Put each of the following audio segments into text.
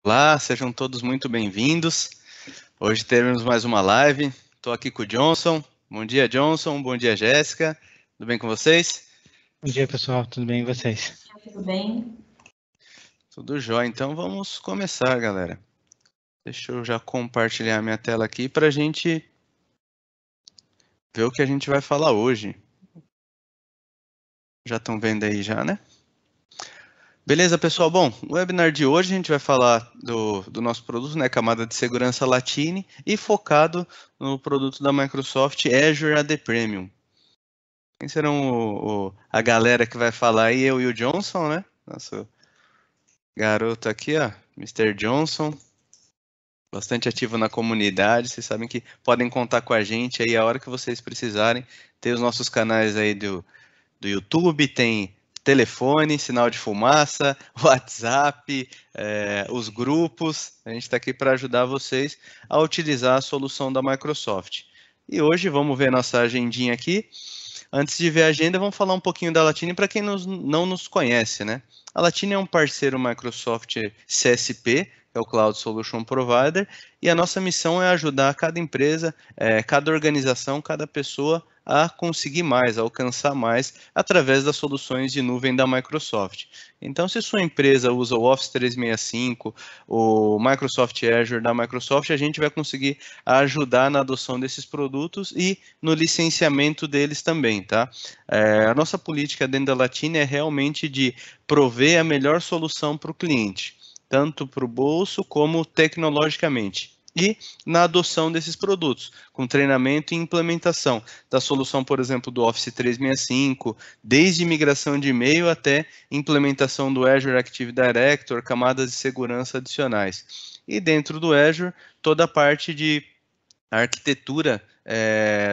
Olá, sejam todos muito bem-vindos. Hoje teremos mais uma live. Estou aqui com o Johnson. Bom dia, Johnson. Bom dia, Jéssica. Tudo bem com vocês? Bom dia, pessoal. Tudo bem e vocês? Tudo bem? Tudo jóia. Então vamos começar, galera. Deixa eu já compartilhar minha tela aqui para a gente ver o que a gente vai falar hoje. Já estão vendo aí já, né? Beleza, pessoal? Bom, o webinar de hoje a gente vai falar do nosso produto, né, camada de segurança Latine, e focado no produto da Microsoft Azure AD Premium. Quem serão a galera que vai falar aí? Eu e o Johnson, né? Nosso garoto aqui, ó, Mr. Johnson. Bastante ativo na comunidade. Vocês sabem que podem contar com a gente aí a hora que vocês precisarem. Tem os nossos canais aí do YouTube, tem telefone, sinal de fumaça, WhatsApp, os grupos. A gente está aqui para ajudar vocês a utilizar a solução da Microsoft. E hoje vamos ver nossa agendinha aqui. Antes de ver a agenda, vamos falar um pouquinho da Latine para quem não nos conhece, né? A Latine é um parceiro Microsoft CSP, que é o Cloud Solution Provider, e a nossa missão é ajudar cada empresa, cada organização, cada pessoa a conseguir mais, a alcançar mais, através das soluções de nuvem da Microsoft. Então, se sua empresa usa o Office 365, o Microsoft Azure da Microsoft, a gente vai conseguir ajudar na adoção desses produtos e no licenciamento deles também, tá? A nossa política dentro da Latine é realmente de prover a melhor solução para o cliente, tanto para o bolso como tecnologicamente. E na adoção desses produtos, com treinamento e implementação da solução, por exemplo, do Office 365, desde migração de e-mail até implementação do Azure Active Directory, camadas de segurança adicionais. E dentro do Azure, toda a parte de arquitetura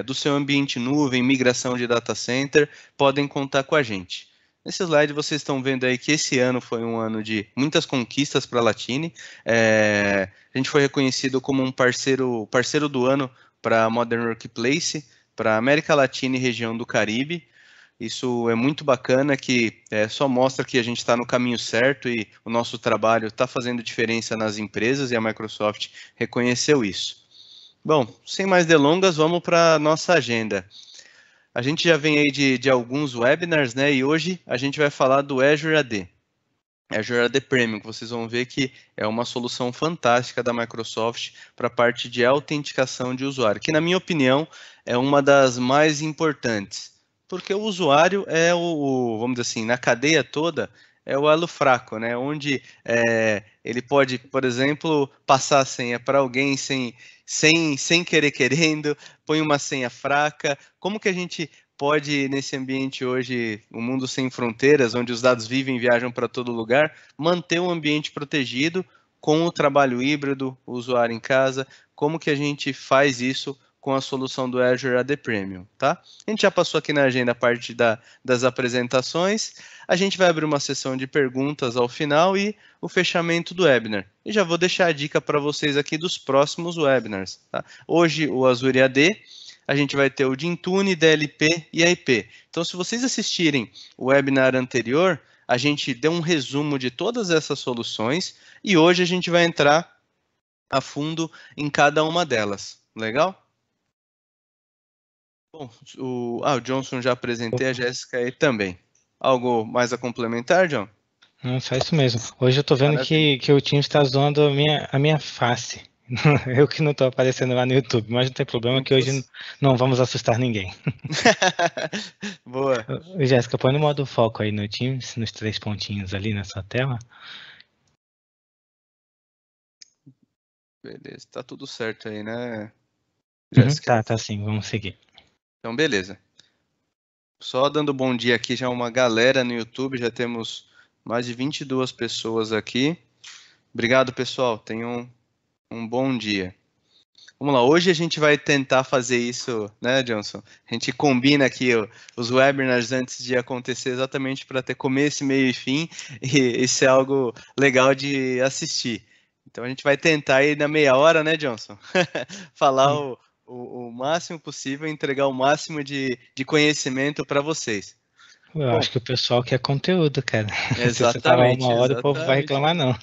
do seu ambiente nuvem, migração de data center, podem contar com a gente. Nesse slide vocês estão vendo aí que esse ano foi um ano de muitas conquistas para a Latine. A gente foi reconhecido como um parceiro do ano para a Modern Workplace, para a América Latina e região do Caribe. Isso é muito bacana, que só mostra que a gente está no caminho certo e o nosso trabalho está fazendo diferença nas empresas, e a Microsoft reconheceu isso. Bom, sem mais delongas, vamos para a nossa agenda. A gente já vem aí de alguns webinars, né? E hoje a gente vai falar do Azure AD. Azure AD Premium, que vocês vão ver que é uma solução fantástica da Microsoft para a parte de autenticação de usuário, que na minha opinião é uma das mais importantes, porque o usuário é vamos dizer assim, na cadeia toda, é o elo fraco, né? Onde ele pode, por exemplo, passar a senha para alguém sem querer querendo, põe uma senha fraca. Como que a gente pode, nesse ambiente hoje, um mundo sem fronteiras, onde os dados vivem e viajam para todo lugar, manter um ambiente protegido com o trabalho híbrido, o usuário em casa? Como que a gente faz isso com a solução do Azure AD Premium, tá? A gente já passou aqui na agenda a parte das apresentações. A gente vai abrir uma sessão de perguntas ao final e o fechamento do webinar. E já vou deixar a dica para vocês aqui dos próximos webinars, tá? Hoje, o Azure AD, a gente vai ter o de Intune, DLP e IP. Então, se vocês assistirem o webinar anterior, a gente deu um resumo de todas essas soluções e hoje a gente vai entrar a fundo em cada uma delas. Legal? Bom, o Johnson já apresentei, a Jéssica aí também. Algo mais a complementar, John? Não, só isso mesmo. Hoje eu tô vendo que o Teams está zoando a minha face. Eu que não estou aparecendo lá no YouTube, mas não tem problema que hoje não vamos assustar ninguém. Boa. Jéssica, põe no modo foco aí no Teams, nos 3 pontinhos ali na sua tela. Beleza, tá tudo certo aí, né, Jéssica? Tá sim, vamos seguir. Então, beleza. Só dando bom dia aqui, já uma galera no YouTube, já temos mais de 22 pessoas aqui. Obrigado, pessoal, tenham um bom dia. Vamos lá, hoje a gente vai tentar fazer isso, né, Johnson? A gente combina aqui os webinars antes de acontecer, exatamente para ter começo, meio e fim, e isso é algo legal de assistir. Então a gente vai tentar aí na meia hora, né, Johnson? Falar o máximo possível, entregar o máximo de conhecimento para vocês. Eu acho que o pessoal quer conteúdo, cara. Exatamente. Se você falar uma hora, o povo vai reclamar, não.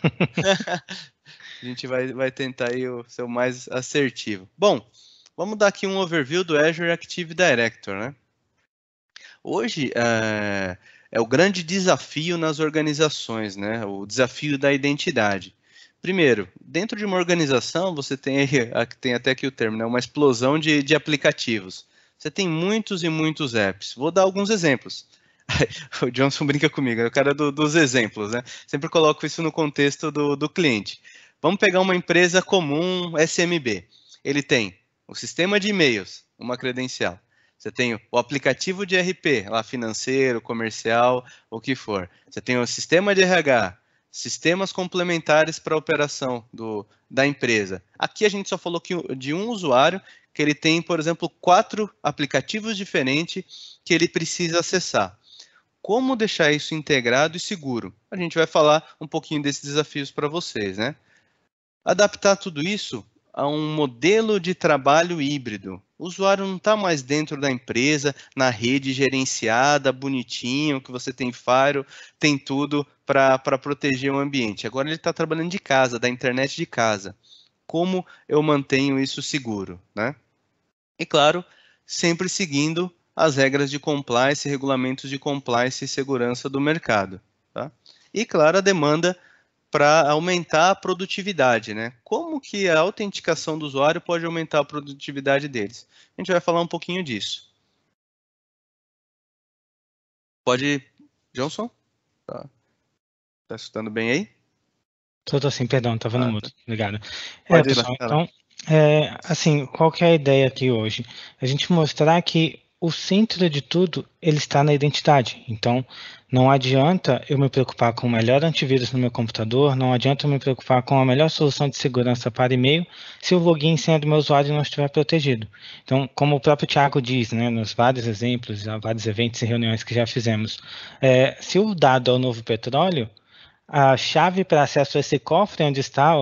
A gente vai tentar aí ser o mais assertivo. Bom, vamos dar aqui um overview do Azure Active Directory, né? Hoje é o grande desafio nas organizações, né? O desafio da identidade. Primeiro, dentro de uma organização, você tem até aqui o termo, né? Uma explosão de aplicativos. Você tem muitos e muitos apps. Vou dar alguns exemplos. O Johnson brinca comigo, é o cara dos exemplos, né? Sempre coloco isso no contexto do cliente. Vamos pegar uma empresa comum, SMB. Ele tem o sistema de e-mails, uma credencial. Você tem o aplicativo de RP, lá financeiro, comercial, o que for. Você tem o sistema de RH, sistemas complementares para a operação da empresa. Aqui a gente só falou de um usuário que ele tem, por exemplo, 4 aplicativos diferentes que ele precisa acessar. Como deixar isso integrado e seguro? A gente vai falar um pouquinho desses desafios para vocês, né? Adaptar tudo isso a um modelo de trabalho híbrido. O usuário não está mais dentro da empresa, na rede gerenciada, bonitinho, que você tem Firewall, tem tudo para proteger o ambiente. Agora ele está trabalhando de casa, da internet de casa. Como eu mantenho isso seguro, né? E claro, sempre seguindo as regras de compliance, regulamentos de compliance e segurança do mercado, tá? E claro, a demanda para aumentar a produtividade, né? Como que a autenticação do usuário pode aumentar a produtividade deles? A gente vai falar um pouquinho disso. Pode, Johnson? Tá escutando bem aí? Tô sim, perdão, estava no mudo. Obrigado. Pode ir pessoal, lá. então, assim, qual que é a ideia aqui hoje? A gente mostrar que o centro de tudo, ele está na identidade. Então, não adianta eu me preocupar com o melhor antivírus no meu computador, não adianta eu me preocupar com a melhor solução de segurança para e-mail, se o login e senha do meu usuário não estiver protegido. Então, como o próprio Thiago diz, né, nos vários exemplos, vários eventos e reuniões que já fizemos, se o dado é o novo petróleo, a chave para acesso a esse cofre, onde está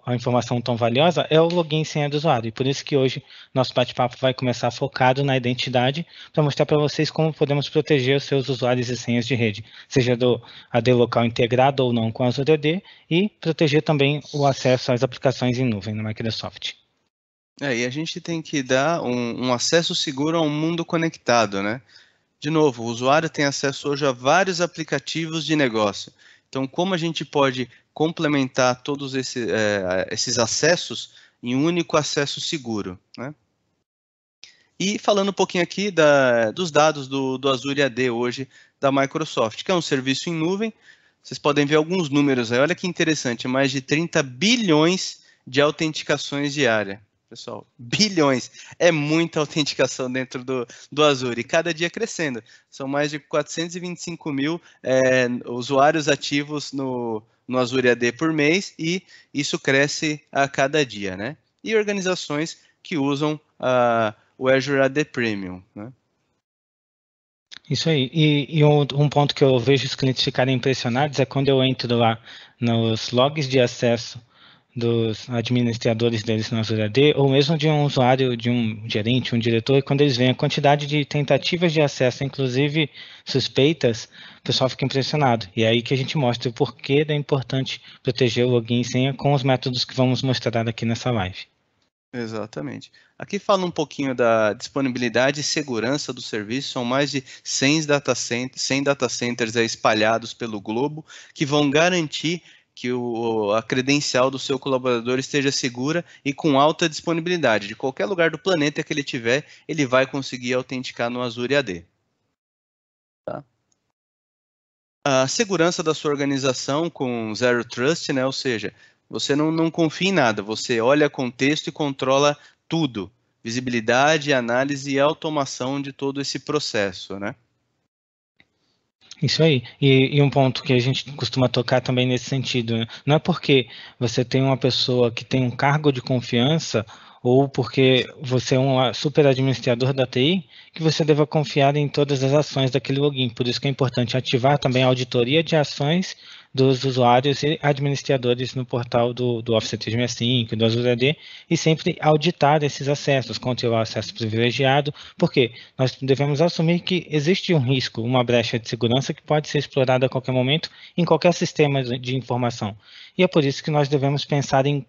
a informação tão valiosa, é o login e senha do usuário. E por isso que hoje nosso bate-papo vai começar focado na identidade, para mostrar para vocês como podemos proteger os seus usuários e senhas de rede, seja do AD local integrado ou não com a Azure AD, e proteger também o acesso às aplicações em nuvem na Microsoft. E a gente tem que dar um acesso seguro a um mundo conectado, né? De novo, o usuário tem acesso hoje a vários aplicativos de negócio. Então, como a gente pode complementar todos esses acessos em um único acesso seguro, né? E falando um pouquinho aqui dos dados do Azure AD hoje da Microsoft, que é um serviço em nuvem. Vocês podem ver alguns números aí. Olha que interessante, mais de 30 bilhões de autenticações diárias. Pessoal, bilhões. É muita autenticação dentro do Azure. E cada dia crescendo. São mais de 425 mil usuários ativos no Azure AD por mês. E isso cresce a cada dia, né? E organizações que usam o Azure AD Premium, né? Isso aí. E um ponto que eu vejo os clientes ficarem impressionados é quando eu entro lá nos logs de acesso dos administradores deles no Azure AD, ou mesmo de um usuário, de um gerente, um diretor, e quando eles veem a quantidade de tentativas de acesso, inclusive suspeitas, o pessoal fica impressionado. E é aí que a gente mostra o porquê é importante proteger o login e senha com os métodos que vamos mostrar aqui nessa live. Exatamente. Aqui fala um pouquinho da disponibilidade e segurança do serviço. São mais de 100 data centers espalhados pelo globo que vão garantir que a credencial do seu colaborador esteja segura e com alta disponibilidade. De qualquer lugar do planeta que ele tiver, ele vai conseguir autenticar no Azure AD. Tá? A segurança da sua organização com Zero Trust, né? Ou seja, você não confia em nada, você olha contexto e controla tudo. Visibilidade, análise e automação de todo esse processo, né? Isso aí. E um ponto que a gente costuma tocar também nesse sentido, né? Não é porque você tem uma pessoa que tem um cargo de confiança ou porque você é um super administrador da TI que você deva confiar em todas as ações daquele login. Por isso que é importante ativar também a auditoria de ações dos usuários e administradores no portal do Office 365, do Azure AD, e sempre auditar esses acessos, controlar o acesso privilegiado, porque nós devemos assumir que existe um risco, uma brecha de segurança que pode ser explorada a qualquer momento em qualquer sistema de informação. E é por isso que nós devemos pensar em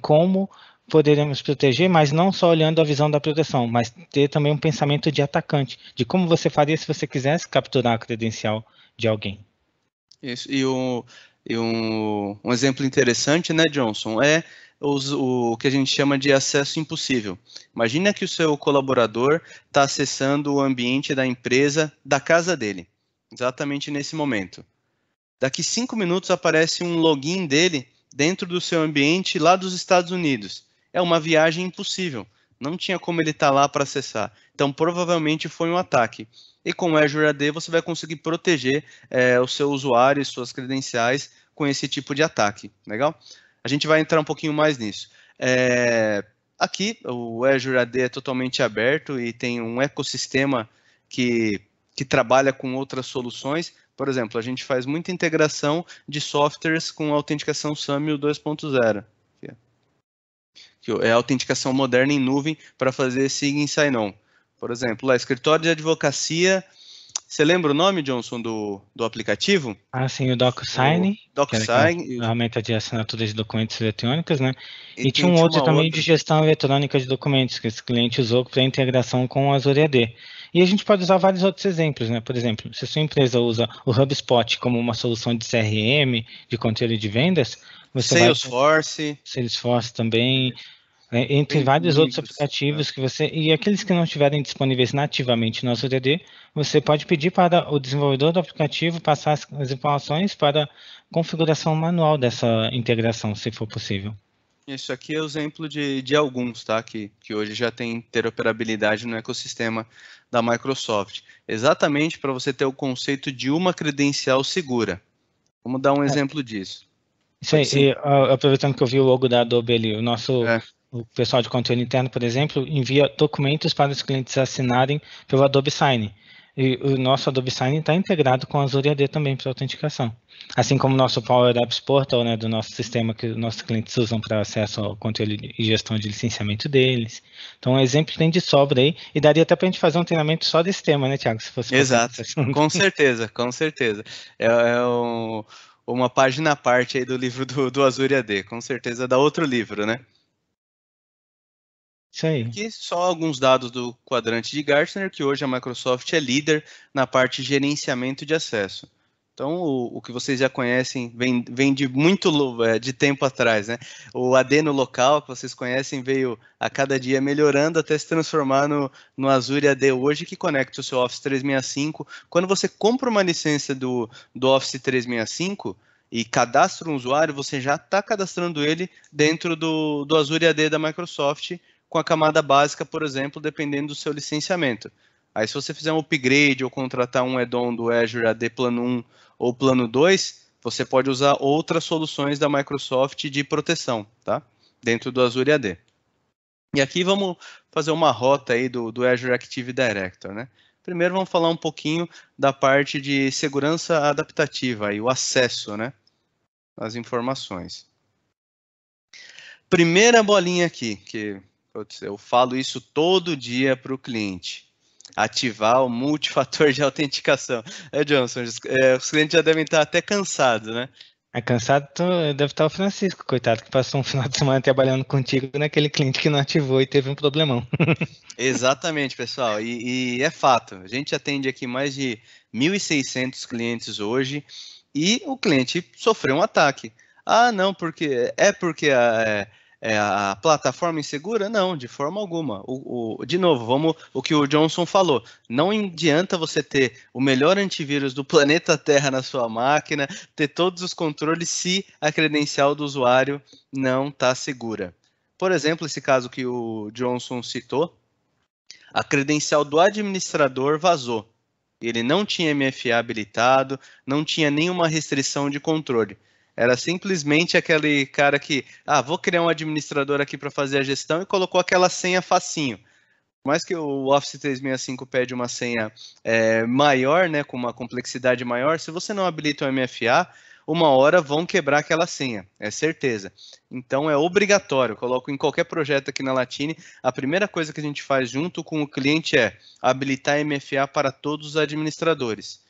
como poderemos proteger, mas não só olhando a visão da proteção, mas ter também um pensamento de atacante, de como você faria se você quisesse capturar a credencial de alguém. Isso, um exemplo interessante, né, Johnson, é o que a gente chama de acesso impossível. Imagina que o seu colaborador está acessando o ambiente da empresa da casa dele, exatamente nesse momento. Daqui 5 minutos aparece um login dele dentro do seu ambiente lá dos Estados Unidos. É uma viagem impossível. Não tinha como ele estar lá para acessar. Então, provavelmente foi um ataque. E com o Azure AD você vai conseguir proteger o seu usuário e suas credenciais com esse tipo de ataque. Legal? A gente vai entrar um pouquinho mais nisso. Aqui, o Azure AD é totalmente aberto e tem um ecossistema que trabalha com outras soluções. Por exemplo, a gente faz muita integração de softwares com autenticação SAML 2.0. Que é a autenticação moderna em nuvem para fazer Sign Sign-On. Por exemplo, lá, escritório de advocacia. Você lembra o nome, Johnson, do aplicativo? Ah, sim, o DocuSign, que era aquela DocuSign. ferramenta de assinatura de documentos eletrônicos, né? E tinha tinha um outro uma também outra. de gestão eletrônica de documentos, que esse cliente usou para integração com o Azure AD. E a gente pode usar vários outros exemplos, né? Por exemplo, se a sua empresa usa o HubSpot como uma solução de CRM, de controle de vendas, você Salesforce. Salesforce também, entre Tem vários outros muitos. aplicativos que e aqueles que não estiverem disponíveis nativamente no Azure AD, você pode pedir para o desenvolvedor do aplicativo passar as informações para configuração manual dessa integração, se for possível. Isso aqui é o exemplo de alguns, tá? Que hoje já tem interoperabilidade no ecossistema da Microsoft. Exatamente para você ter o conceito de uma credencial segura. Vamos dar um exemplo disso. Isso aí, aproveitando que eu vi o logo da Adobe ali, o pessoal de controle interno, por exemplo, envia documentos para os clientes assinarem pelo Adobe Sign. E o nosso Adobe Sign está integrado com a Azure AD também para autenticação. Assim como o nosso Power Apps Portal, né, do nosso sistema que os nossos clientes usam para acesso ao controle e gestão de licenciamento deles. Então, um exemplo tem de sobra aí, e daria até para a gente fazer um treinamento só desse tema, né, Thiago? Se fosse Exato, com certeza, com certeza. Uma página à parte aí do livro do Azure AD, com certeza dá outro livro, né? Isso aí. Aqui só alguns dados do quadrante de Gartner, que hoje a Microsoft é líder na parte de gerenciamento de acesso. Então, o que vocês já conhecem vem de muito de tempo atrás, né? O AD no local, que vocês conhecem, veio a cada dia melhorando até se transformar no Azure AD hoje, que conecta o seu Office 365. Quando você compra uma licença do Office 365 e cadastra um usuário, você já está cadastrando ele dentro do Azure AD da Microsoft, com a camada básica, por exemplo, dependendo do seu licenciamento. Aí, se você fizer um upgrade ou contratar um add-on do Azure AD Plano 1 ou Plano 2, você pode usar outras soluções da Microsoft de proteção, tá? Dentro do Azure AD. E aqui vamos fazer uma rota aí do Azure Active Directory, né? Primeiro vamos falar um pouquinho da parte de segurança adaptativa e o acesso, né, às informações. Primeira bolinha aqui, que eu falo isso todo dia para o cliente. Ativar o multifator de autenticação. Johnson, os clientes já devem estar até cansados, né? Cansado deve estar o Francisco, coitado, que passou um final de semana trabalhando contigo naquele cliente que não ativou e teve um problemão. Exatamente, pessoal. E é fato. A gente atende aqui mais de 1.600 clientes hoje e o cliente sofreu um ataque. Ah, não, porque a plataforma insegura? Não, de forma alguma. De novo, o que o Johnson falou. Não adianta você ter o melhor antivírus do planeta Terra na sua máquina, ter todos os controles se a credencial do usuário não está segura. Por exemplo, esse caso que o Johnson citou, a credencial do administrador vazou. Ele não tinha MFA habilitado, não tinha nenhuma restrição de controle. Era simplesmente aquele cara que, vou criar um administrador aqui para fazer a gestão e colocou aquela senha facinho. Por mais que o Office 365 pede uma senha maior, né, com uma complexidade maior, se você não habilita o MFA, uma hora vão quebrar aquela senha, é certeza. Então é obrigatório, eu coloco em qualquer projeto aqui na Latine, a primeira coisa que a gente faz junto com o cliente é habilitar MFA para todos os administradores.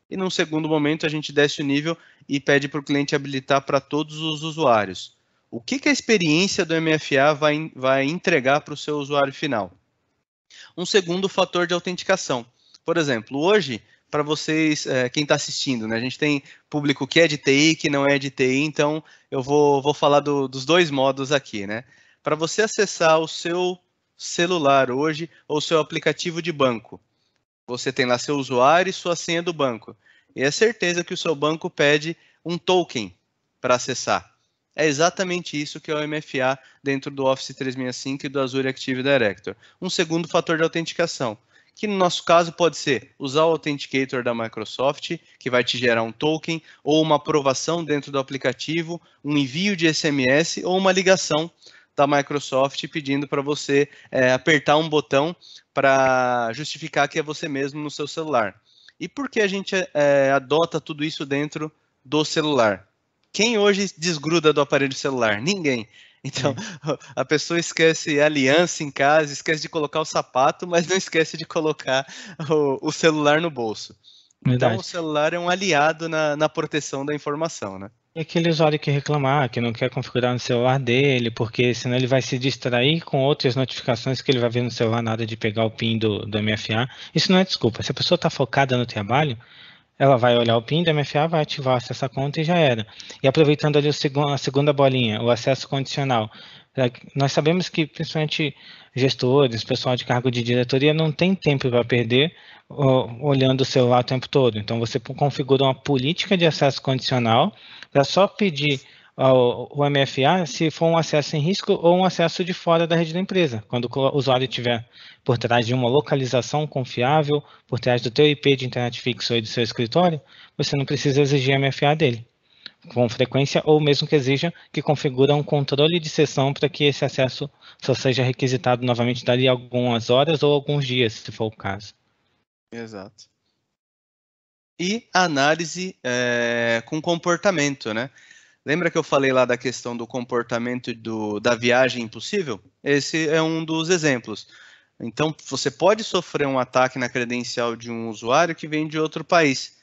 E num segundo momento a gente desce o nível e pede para o cliente habilitar para todos os usuários. O que a experiência do MFA vai entregar para o seu usuário final? Um segundo fator de autenticação. Por exemplo, hoje, para vocês, quem está assistindo, né, a gente tem público que é de TI, que não é de TI, então eu vou falar dos dois modos aqui, né? Para você acessar o seu celular hoje ou seu aplicativo de banco, você tem lá seu usuário e sua senha do banco. E é certeza que o seu banco pede um token para acessar. É exatamente isso que é o MFA dentro do Office 365 e do Azure Active Directory. Um segundo fator de autenticação, que no nosso caso pode ser usar o Authenticator da Microsoft, que vai te gerar um token, ou uma aprovação dentro do aplicativo, um envio de SMS ou uma ligação da Microsoft pedindo para você apertar um botão para justificar que é você mesmo no seu celular. E por que a gente adota tudo isso dentro do celular? Quem hoje desgruda do aparelho celular? Ninguém. Então, a pessoa esquece a aliança em casa, esquece de colocar o sapato, mas não esquece de colocar o celular no bolso. Então, Verdade. o celular é um aliado na proteção da informação, né? E aquele usuário que reclamar, que não quer configurar no celular dele, porque senão ele vai se distrair com outras notificações que ele vai ver no celular na hora de pegar o PIN do MFA. Isso não é desculpa. Se a pessoa está focada no trabalho, ela vai olhar o PIN do MFA, vai ativar essa conta e já era. E aproveitando ali a segunda bolinha, o acesso condicional. Nós sabemos que, principalmente gestores, pessoal de cargo de diretoria, não tem tempo para perder olhando o celular o tempo todo. Então, você configura uma política de acesso condicional para só pedir o MFA se for um acesso em risco ou um acesso de fora da rede da empresa. Quando o usuário estiver por trás de uma localização confiável, por trás do teu IP de internet fixo ou do seu escritório, você não precisa exigir MFA dele com frequência, ou mesmo que exija que configura um controle de sessão para que esse acesso só seja requisitado novamente dali algumas horas ou alguns dias, se for o caso. Exato. E análise com comportamento, né? Lembra que eu falei lá da questão do comportamento da viagem impossível? Esse é um dos exemplos. Então, você pode sofrer um ataque na credencial de um usuário que vem de outro país.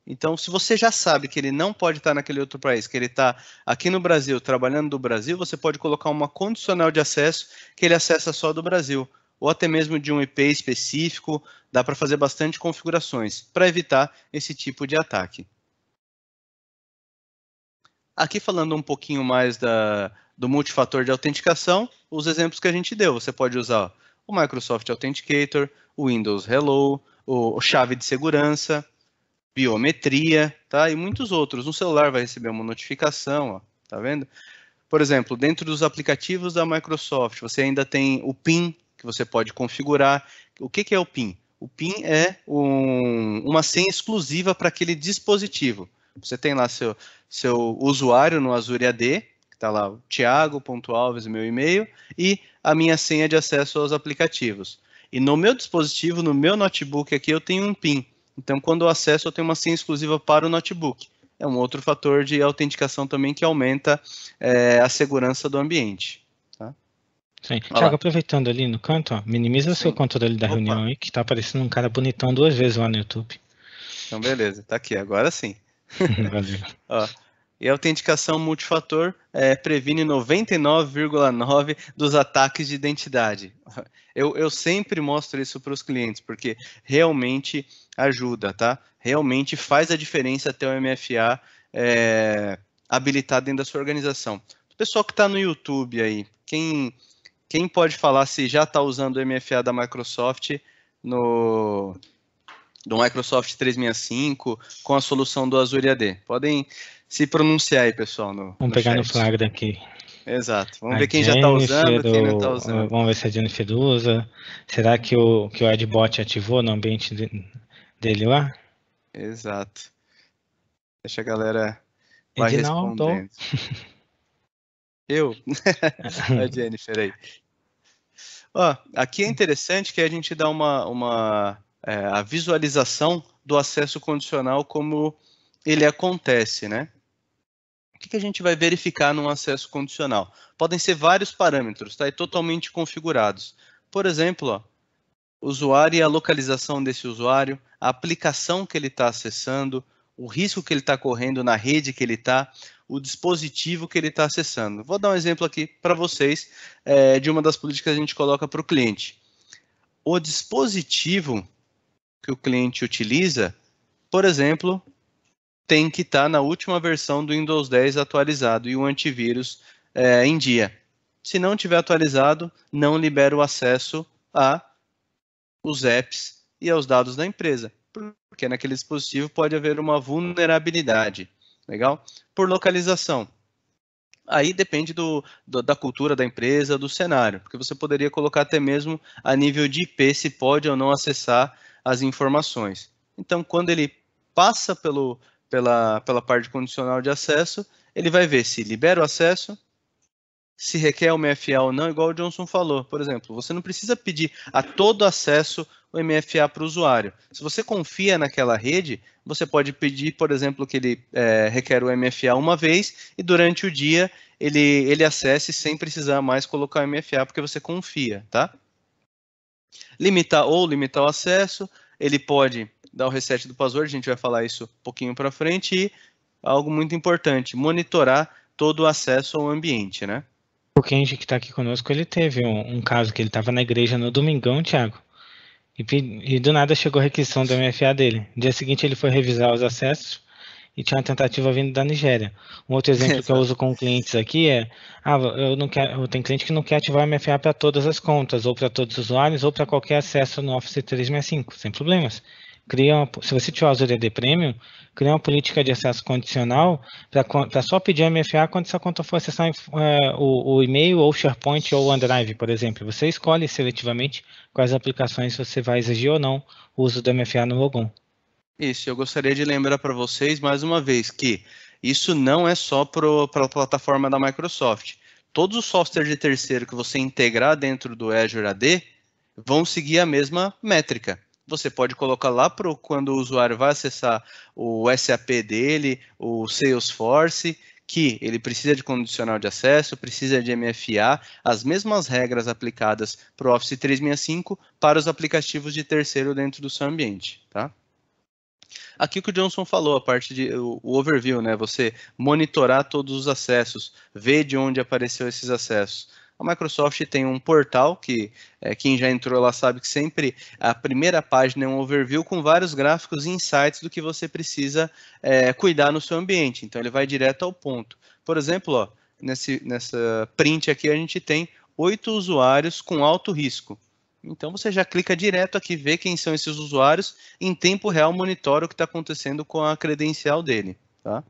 Então, se você já sabe que ele não pode estar naquele outro país, que ele está aqui no Brasil, trabalhando do Brasil, você pode colocar uma condicional de acesso que ele acessa só do Brasil, ou até mesmo de um IP específico, dá para fazer bastante configurações para evitar esse tipo de ataque. Aqui falando um pouquinho mais do multifator de autenticação, os exemplos que a gente deu, você pode usar o Microsoft Authenticator, o Windows Hello, o chave de segurança, biometria, tá? E muitos outros. No celular vai receber uma notificação, ó, tá vendo? Por exemplo, dentro dos aplicativos da Microsoft, você ainda tem o PIN, que você pode configurar. O que é o PIN? O PIN é uma senha exclusiva para aquele dispositivo. Você tem lá seu usuário no Azure AD, que está lá o Thiago.alves, meu e-mail, e a minha senha de acesso aos aplicativos. E no meu dispositivo, no meu notebook aqui, eu tenho um PIN. Então, quando eu acesso, eu tenho uma senha exclusiva para o notebook. É um outro fator de autenticação também que aumenta a segurança do ambiente. Tá? Sim. Thiago, aproveitando ali no canto, ó, minimiza o seu controle da reunião aí, que tá aparecendo um cara bonitão 2 vezes lá no YouTube. Então, beleza, tá aqui, agora sim. Valeu. Ó, e a autenticação multifator previne 99,9% dos ataques de identidade. Eu sempre mostro isso para os clientes, porque realmente ajuda, tá? Realmente faz a diferença ter o MFA habilitado dentro da sua organização. O pessoal que está no YouTube aí, quem pode falar se já está usando o MFA da Microsoft do Microsoft 365 com a solução do Azure AD? Podem se pronunciar aí, pessoal, Vamos pegar no flagra aqui. Exato. Vamos ver quem já está usando, quem não está usando. Vamos ver se a Jennifer usa. Será que o Adbot ativou no ambiente dele lá? Exato. Deixa a galera vai Edinaldo. respondendo. Eu? A Jennifer aí. Ó, aqui é interessante que a gente dá a visualização do acesso condicional como ele acontece, né? O que a gente vai verificar num acesso condicional? Podem ser vários parâmetros, tá? E totalmente configurados. Por exemplo, ó, usuário e a localização desse usuário, a aplicação que ele está acessando, o risco que ele está correndo na rede que ele está, o dispositivo que ele está acessando. Vou dar um exemplo aqui para vocês de uma das políticas que a gente coloca para o cliente. O dispositivo que o cliente utiliza, por exemplo, tem que estar na última versão do Windows 10 atualizado e o antivírus em dia. Se não tiver atualizado, não libera o acesso a os apps e aos dados da empresa, porque naquele dispositivo pode haver uma vulnerabilidade. Legal? Por localização. Aí depende da cultura da empresa, do cenário, porque você poderia colocar até mesmo a nível de IP se pode ou não acessar as informações. Então, quando ele passa pela parte condicional de acesso, ele vai ver se libera o acesso, se requer o MFA ou não, igual o Johnson falou. Por exemplo, você não precisa pedir a todo acesso o MFA para o usuário. Se você confia naquela rede, você pode pedir, por exemplo, que ele requer o MFA uma vez e durante o dia ele acesse sem precisar mais colocar o MFA, porque você confia, tá? Limitar o acesso, ele pode dar o reset do password, a gente vai falar isso um pouquinho para frente, e algo muito importante, monitorar todo o acesso ao ambiente, né? O Kenji que está aqui conosco, ele teve um caso que ele estava na igreja no domingão, Thiago, e do nada chegou a requisição do MFA dele. No dia seguinte ele foi revisar os acessos e tinha uma tentativa vindo da Nigéria. Um outro exemplo que eu uso com clientes aqui é, eu tenho cliente que não quer ativar o MFA para todas as contas, ou para todos os usuários, ou para qualquer acesso no Office 365, sem problemas. Se você tiver o Azure AD Premium, cria uma política de acesso condicional para só pedir MFA quando essa conta for acessar o e-mail ou SharePoint ou OneDrive, por exemplo. Você escolhe seletivamente quais aplicações você vai exigir ou não o uso do MFA no logon. Isso, eu gostaria de lembrar para vocês, mais uma vez, que isso não é só para a plataforma da Microsoft. Todos os softwares de terceiro que você integrar dentro do Azure AD vão seguir a mesma métrica. Você pode colocar lá quando o usuário vai acessar o SAP dele, o Salesforce, que ele precisa de condicional de acesso, precisa de MFA, as mesmas regras aplicadas para o Office 365 para os aplicativos de terceiro dentro do seu ambiente, tá? Aqui o que o Johnson falou, a parte o overview, né? Você monitorar todos os acessos, ver de onde apareceu esses acessos. A Microsoft tem um portal que quem já entrou lá sabe que sempre a primeira página é um overview com vários gráficos e insights do que você precisa cuidar no seu ambiente. Então ele vai direto ao ponto. Por exemplo, ó, nessa print aqui a gente tem 8 usuários com alto risco. Então você já clica direto aqui, vê quem são esses usuários, em tempo real monitora o que está acontecendo com a credencial dele, tá?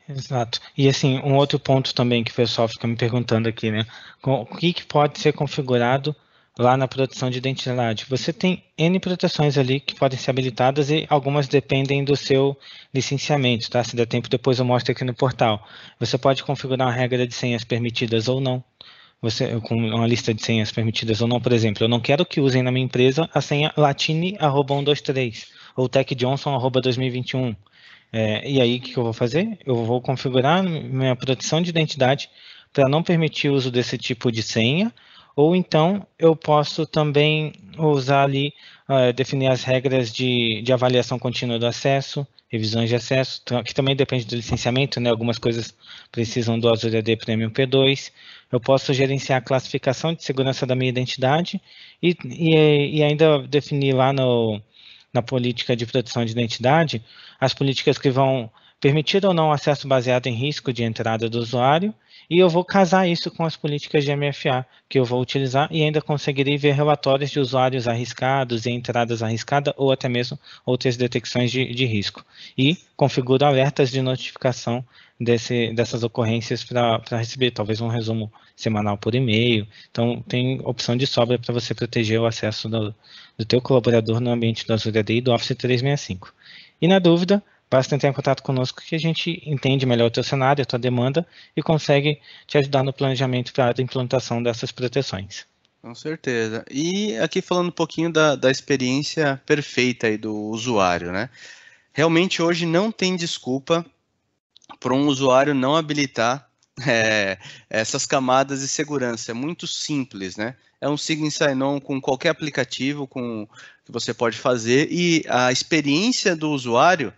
Exato. E assim, um outro ponto também que o pessoal fica me perguntando aqui, né? O que pode ser configurado lá na proteção de identidade? Você tem N proteções ali que podem ser habilitadas e algumas dependem do seu licenciamento, tá? Se der tempo, depois eu mostro aqui no portal. Você pode configurar uma regra de senhas permitidas ou não. Com uma lista de senhas permitidas ou não, por exemplo, eu não quero que usem na minha empresa a senha latine@123 ou techjohnson@2021. E aí, o que eu vou fazer? Eu vou configurar minha proteção de identidade para não permitir o uso desse tipo de senha, ou então eu posso também usar ali, definir as regras de avaliação contínua do acesso, revisões de acesso, que também depende do licenciamento, né? Algumas coisas precisam do Azure AD Premium P2. Eu posso gerenciar a classificação de segurança da minha identidade e ainda definir lá na política de proteção de identidade as políticas que vão permitir ou não acesso baseado em risco de entrada do usuário, e eu vou casar isso com as políticas de MFA que eu vou utilizar e ainda conseguirei ver relatórios de usuários arriscados e entradas arriscadas ou até mesmo outras detecções de risco. E configuro alertas de notificação dessas ocorrências para receber talvez um resumo semanal por e-mail. Então tem opção de sobra para você proteger o acesso do teu colaborador no ambiente do Azure AD e do Office 365. E na dúvida, basta entrar em contato conosco que a gente entende melhor o teu cenário, a tua demanda e consegue te ajudar no planejamento para a implantação dessas proteções. Com certeza. E aqui falando um pouquinho da experiência perfeita aí do usuário, né? Realmente hoje não tem desculpa para um usuário não habilitar essas camadas de segurança. É muito simples, né? É um Sign Sign-On com qualquer aplicativo que você pode fazer e a experiência do usuário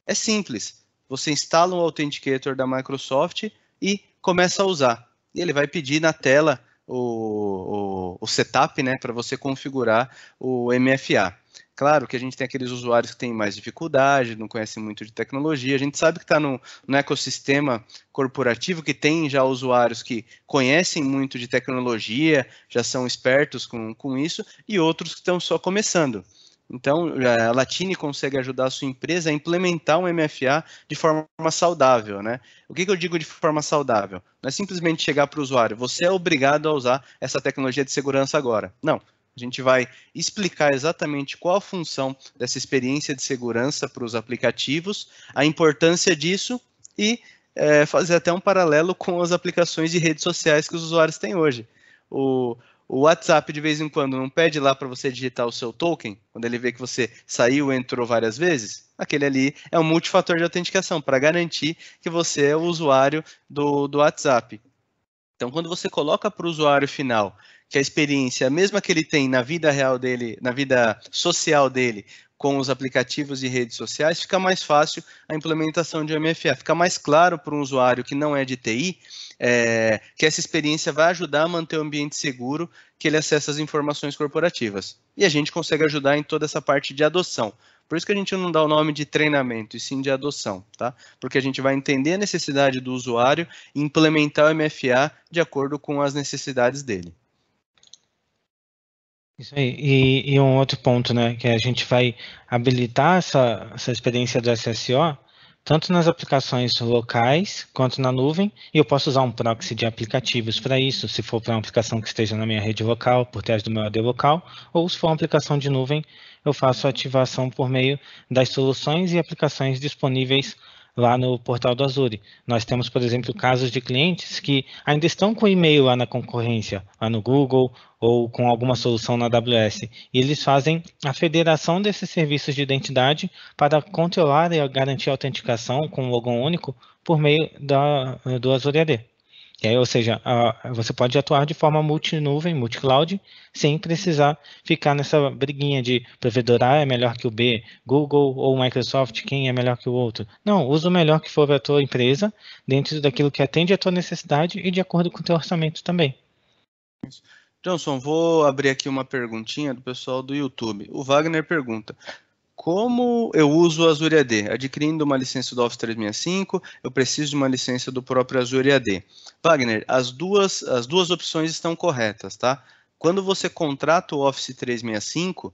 é simples. Você instala um Authenticator da Microsoft e começa a usar. E ele vai pedir na tela o setup, né, para você configurar o MFA. Claro que a gente tem aqueles usuários que têm mais dificuldade, não conhecem muito de tecnologia. A gente sabe que está no ecossistema corporativo que tem já usuários que conhecem muito de tecnologia, já são espertos com isso, e outros que estão só começando. Então, a Latini consegue ajudar a sua empresa a implementar um MFA de forma saudável, né? O que eu digo de forma saudável? Não é simplesmente chegar para o usuário, você é obrigado a usar essa tecnologia de segurança agora. Não. A gente vai explicar exatamente qual a função dessa experiência de segurança para os aplicativos, a importância disso e fazer até um paralelo com as aplicações de redes sociais que os usuários têm hoje. O WhatsApp, de vez em quando, não pede lá para você digitar o seu token, quando ele vê que você saiu e entrou várias vezes? Aquele ali é um multifator de autenticação, para garantir que você é o usuário do WhatsApp. Então, quando você coloca para o usuário final que a experiência é a mesma que ele tem na vida real dele, na vida social dele, com os aplicativos e redes sociais, fica mais fácil a implementação de um MFA. Fica mais claro para um usuário que não é de TI que essa experiência vai ajudar a manter o ambiente seguro que ele acessa as informações corporativas. E a gente consegue ajudar em toda essa parte de adoção. Por isso que a gente não dá o nome de treinamento, e sim de adoção, tá? Porque a gente vai entender a necessidade do usuário e implementar o MFA de acordo com as necessidades dele. Isso aí. E um outro ponto, né, que a gente vai habilitar essa experiência do SSO tanto nas aplicações locais quanto na nuvem, e eu posso usar um proxy de aplicativos para isso, se for para uma aplicação que esteja na minha rede local, por trás do meu AD local, ou se for uma aplicação de nuvem, eu faço a ativação por meio das soluções e aplicações disponíveis lá no portal do Azure. Nós temos, por exemplo, casos de clientes que ainda estão com e-mail lá na concorrência, lá no Google, ou com alguma solução na AWS. E eles fazem a federação desses serviços de identidade para controlar e garantir a autenticação com um login único por meio do Azure AD. Ou seja, você pode atuar de forma multinuvem, multicloud, sem precisar ficar nessa briguinha de provedor A é melhor que o B, Google ou Microsoft, quem é melhor que o outro. Não, usa o melhor que for a tua empresa, dentro daquilo que atende a tua necessidade e de acordo com o teu orçamento também. Johnson, vou abrir aqui uma perguntinha do pessoal do YouTube. O Wagner pergunta: como eu uso o Azure AD? Adquirindo uma licença do Office 365, eu preciso de uma licença do próprio Azure AD. Wagner, as duas opções estão corretas, tá? Quando você contrata o Office 365,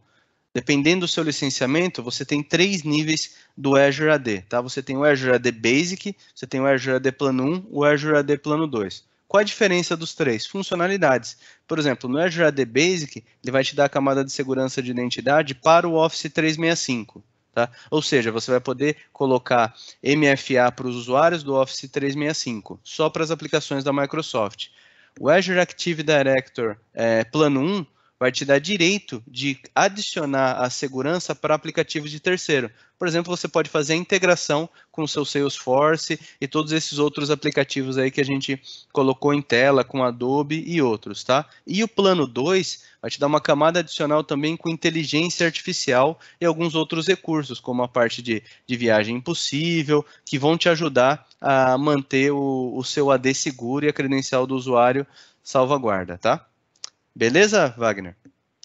dependendo do seu licenciamento, você tem 3 níveis do Azure AD, tá? Você tem o Azure AD Basic, você tem o Azure AD Plano 1, o Azure AD Plano 2. Qual a diferença dos três? Funcionalidades. Por exemplo, no Azure AD Basic, ele vai te dar a camada de segurança de identidade para o Office 365. Tá? Ou seja, você vai poder colocar MFA para os usuários do Office 365, só para as aplicações da Microsoft. O Azure Active Directory Plano 1 vai te dar direito de adicionar a segurança para aplicativos de terceiro. Por exemplo, você pode fazer a integração com o seu Salesforce e todos esses outros aplicativos aí que a gente colocou em tela, com Adobe e outros, tá? E o plano 2 vai te dar uma camada adicional também com inteligência artificial e alguns outros recursos, como a parte de viagem impossível, que vão te ajudar a manter o seu AD seguro e a credencial do usuário salvaguarda, tá? Beleza, Wagner?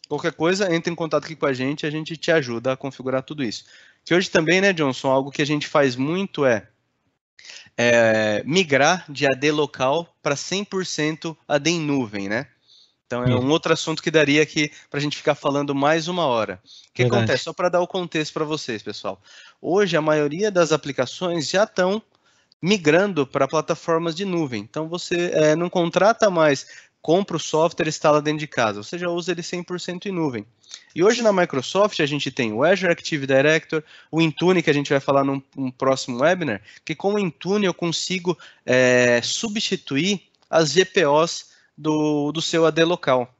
Qualquer coisa, entre em contato aqui com a gente te ajuda a configurar tudo isso. Que hoje também, né, Johnson, algo que a gente faz muito é migrar de AD local para 100% AD em nuvem, né? Então é um outro assunto que daria aqui para a gente ficar falando mais uma hora. O que acontece? Só para dar o contexto para vocês, pessoal. Hoje, a maioria das aplicações já estão migrando para plataformas de nuvem. Então você não contrata mais, compra o software e instala dentro de casa. Você já usa ele 100% em nuvem. E hoje na Microsoft a gente tem o Azure Active Directory, o Intune, que a gente vai falar num próximo webinar, que com o Intune eu consigo substituir as GPOs do seu AD local.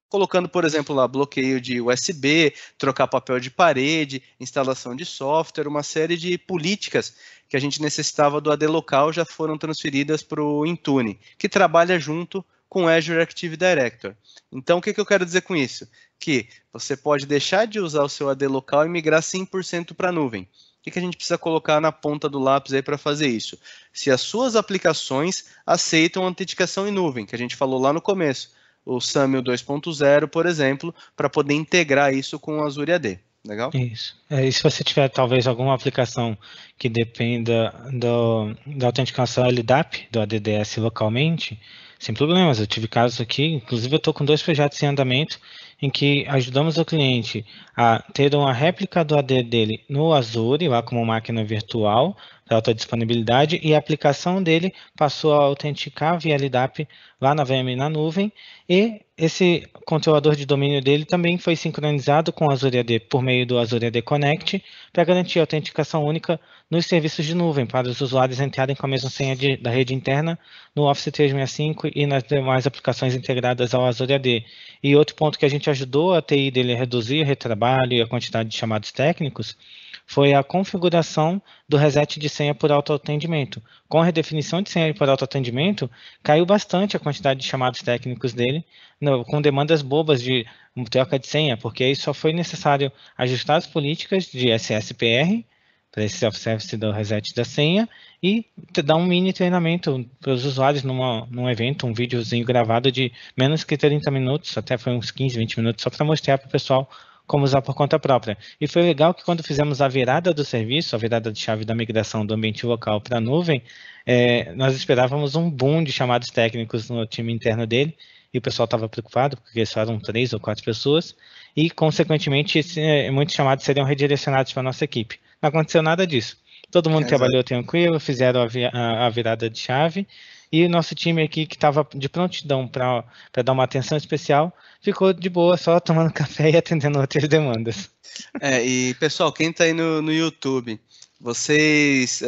colocando, por exemplo, lá bloqueio de USB, trocar papel de parede, instalação de software, uma série de políticas que a gente necessitava do AD local já foram transferidas para o Intune, que trabalha junto com o Azure Active Directory. Então, o que eu quero dizer com isso? Que você pode deixar de usar o seu AD local e migrar 100% para a nuvem. O que a gente precisa colocar na ponta do lápis aí para fazer isso? Se as suas aplicações aceitam autenticação em nuvem, que a gente falou lá no começo, o SAML 2.0, por exemplo, para poder integrar isso com o Azure AD. Legal? Isso. E se você tiver talvez alguma aplicação que dependa da autenticação LDAP, do ADDS localmente, sem problemas. Eu tive casos aqui, inclusive eu estou com 2 projetos em andamento, em que ajudamos o cliente a ter uma réplica do AD dele no Azure, lá como máquina virtual, para alta disponibilidade, e a aplicação dele passou a autenticar via LDAP lá na VM na nuvem, e esse controlador de domínio dele também foi sincronizado com o Azure AD por meio do Azure AD Connect, para garantir a autenticação única nos serviços de nuvem, para os usuários entrarem com a mesma senha da rede interna no Office 365 e nas demais aplicações integradas ao Azure AD. E outro ponto que a gente ajudou a TI dele a reduzir o retrabalho e a quantidade de chamados técnicos foi a configuração do reset de senha por autoatendimento. Com a redefinição de senha por autoatendimento, caiu bastante a quantidade de chamados técnicos dele, com demandas bobas de troca de senha, porque aí só foi necessário ajustar as políticas de SSPR, para esse self-service do reset da senha, e dar um mini treinamento para os usuários num evento, um videozinho gravado de menos que 30 minutos, até foi uns 15, 20 minutos, só para mostrar para o pessoal como usar por conta própria. E foi legal que quando fizemos a virada do serviço, a virada de chave da migração do ambiente local para a nuvem, nós esperávamos um boom de chamados técnicos no time interno dele, e o pessoal estava preocupado, porque só eram 3 ou 4 pessoas, e, consequentemente, muitos chamados seriam redirecionados para a nossa equipe. Não aconteceu nada disso. Todo mundo trabalhou tranquilo, fizeram a virada de chave, e o nosso time aqui, que estava de prontidão para dar uma atenção especial, ficou de boa, só tomando café e atendendo outras demandas. E pessoal, quem está aí no YouTube, vocês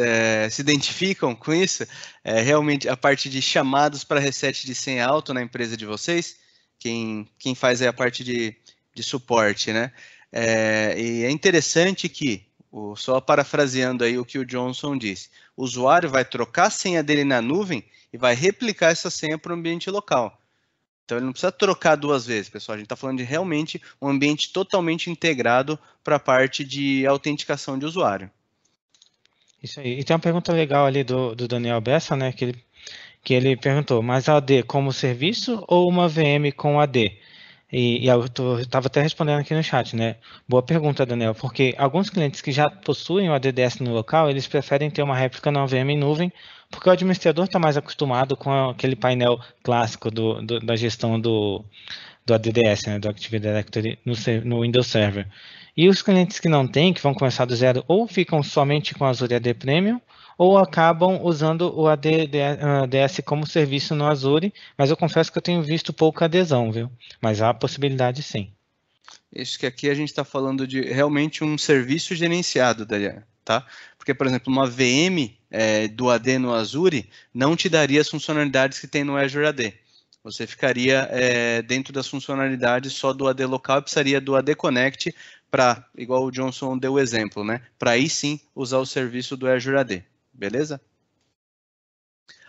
se identificam com isso? Realmente a parte de chamados para reset de senha alto na empresa de vocês? Quem faz é a parte de suporte, né? E é interessante que, só parafraseando aí o que o Johnson disse, o usuário vai trocar a senha dele na nuvem e vai replicar essa senha para o ambiente local. Então, ele não precisa trocar 2 vezes, pessoal. A gente está falando de realmente um ambiente totalmente integrado para a parte de autenticação de usuário. Isso aí. E tem uma pergunta legal ali do Daniel Bessa, né? Que ele perguntou, mas AD como serviço ou uma VM com AD? E eu estava até respondendo aqui no chat, né? Boa pergunta, Daniel, porque alguns clientes que já possuem o ADDS no local, eles preferem ter uma réplica na VM em nuvem, porque o administrador está mais acostumado com aquele painel clássico da gestão do ADDS, né? Do Active Directory no Windows Server. E os clientes que não têm, que vão começar do zero, ou ficam somente com o Azure AD Premium, ou acabam usando o ADDS como serviço no Azure, mas eu confesso que eu tenho visto pouca adesão, viu? Mas há possibilidade sim. Isso que aqui a gente está falando de realmente um serviço gerenciado, Daniel, tá? Porque, por exemplo, uma VM do AD no Azure não te daria as funcionalidades que tem no Azure AD. Você ficaria dentro das funcionalidades só do AD local e precisaria do AD Connect para, igual o Johnson deu o exemplo, né? Para aí sim usar o serviço do Azure AD. Beleza?